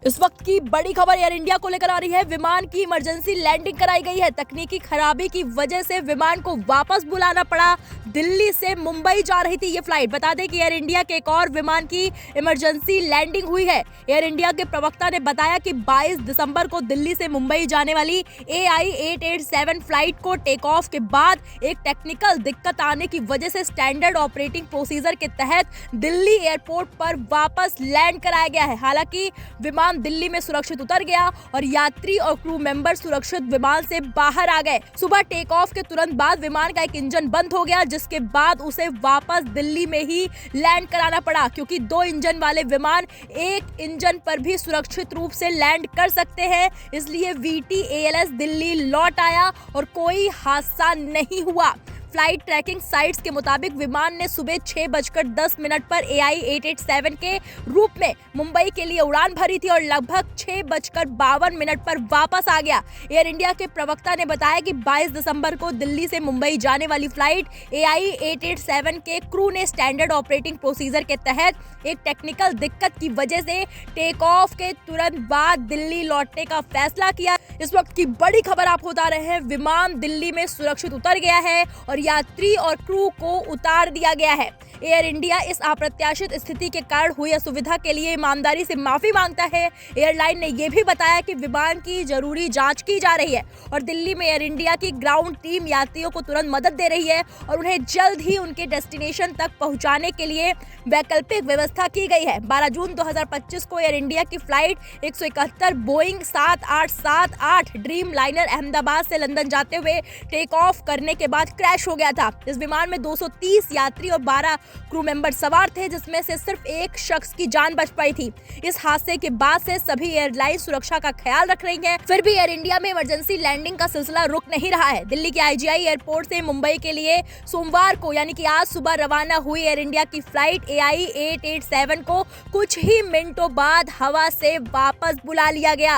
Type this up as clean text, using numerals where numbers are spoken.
इस वक्त की बड़ी खबर एयर इंडिया को लेकर आ रही है। विमान की इमरजेंसी लैंडिंग कराई गई है। तकनीकी खराबी की वजह से विमान को वापस बुलाना पड़ा। दिल्ली से मुंबई जा रही थी ये फ्लाइट। बता दें कि एयर इंडिया के एक और विमान की इमरजेंसी लैंडिंग हुई है। एयर इंडिया के प्रवक्ता ने बताया कि 22 दिसंबर को दिल्ली से मुंबई जाने वाली AI-887 फ्लाइट को टेक ऑफ के बाद एक टेक्निकल दिक्कत आने की वजह से स्टैंडर्ड ऑपरेटिंग प्रोसीजर के तहत दिल्ली एयरपोर्ट पर वापस लैंड कराया गया है। हालांकि विमान दिल्ली में सुरक्षित उतर गया और यात्री और क्रू मेंबर सुरक्षित विमान से बाहर आ गए। सुबह टेक ऑफ के तुरंत बाद विमान का एक इंजन बंद हो गया, जिसके बाद उसे वापस दिल्ली में ही लैंड कराना पड़ा, क्योंकि 2 इंजन वाले विमान एक इंजन पर भी सुरक्षित रूप से लैंड कर सकते हैं। इसलिए VTALS दिल्ली लौट आया और कोई हादसा नहीं हुआ। फ्लाइट ट्रैकिंग साइट्स के मुताबिक विमान ने सुबह 6:10 पर AI-887 के रूप में मुंबई के लिए उड़ान भरी थी और लगभग 6:52 पर वापस आ गया। एयर इंडिया के प्रवक्ता ने बताया कि 22 दिसंबर को दिल्ली से मुंबई जाने वाली फ्लाइट AI-887 के क्रू ने स्टैंडर्ड ऑपरेटिंग प्रोसीजर के तहत एक टेक्निकल दिक्कत की वजह से टेक ऑफ के तुरंत बाद दिल्ली लौटने का फैसला किया। इस वक्त की बड़ी खबर आपको बता रहे हैं। विमान दिल्ली में सुरक्षित उतर गया है और यात्री और क्रू को उतार दिया गया है। एयर इंडिया इस अप्रत्याशित स्थिति के कारण हुई असुविधा के लिए ईमानदारी से माफी मांगता है। एयरलाइन ने यह भी बताया कि विमान की जरूरी जांच की जा रही है और दिल्ली में एयर इंडिया की ग्राउंड टीम यात्रियों को तुरंत मदद दे रही है और उन्हें जल्द ही उनके डेस्टिनेशन तक पहुंचाने के लिए वैकल्पिक व्यवस्था की गई है। 12 जून 2025 को एयर इंडिया की flight 171 Boeing 7878 dream liner Ahmedabad से लंदन जाते हुए टेक ऑफ करने के बाद क्रैश हो गया था। इस विमान में 230 यात्री और 12 क्रू मेंबर सवार थे, जिसमें से सिर्फ एक शख्स की जान बच पाई थी। इस हादसे के बाद से सभी एयरलाइन सुरक्षा का ख्याल रख रही हैं। फिर भी एयर इंडिया में इमरजेंसी लैंडिंग का सिलसिला रुक नहीं रहा है। दिल्ली के IGI एयरपोर्ट से मुंबई के लिए सोमवार को यानी कि आज सुबह रवाना हुई एयर इंडिया की फ्लाइट AI-887 को कुछ ही मिनटों बाद हवा से वापस बुला लिया गया।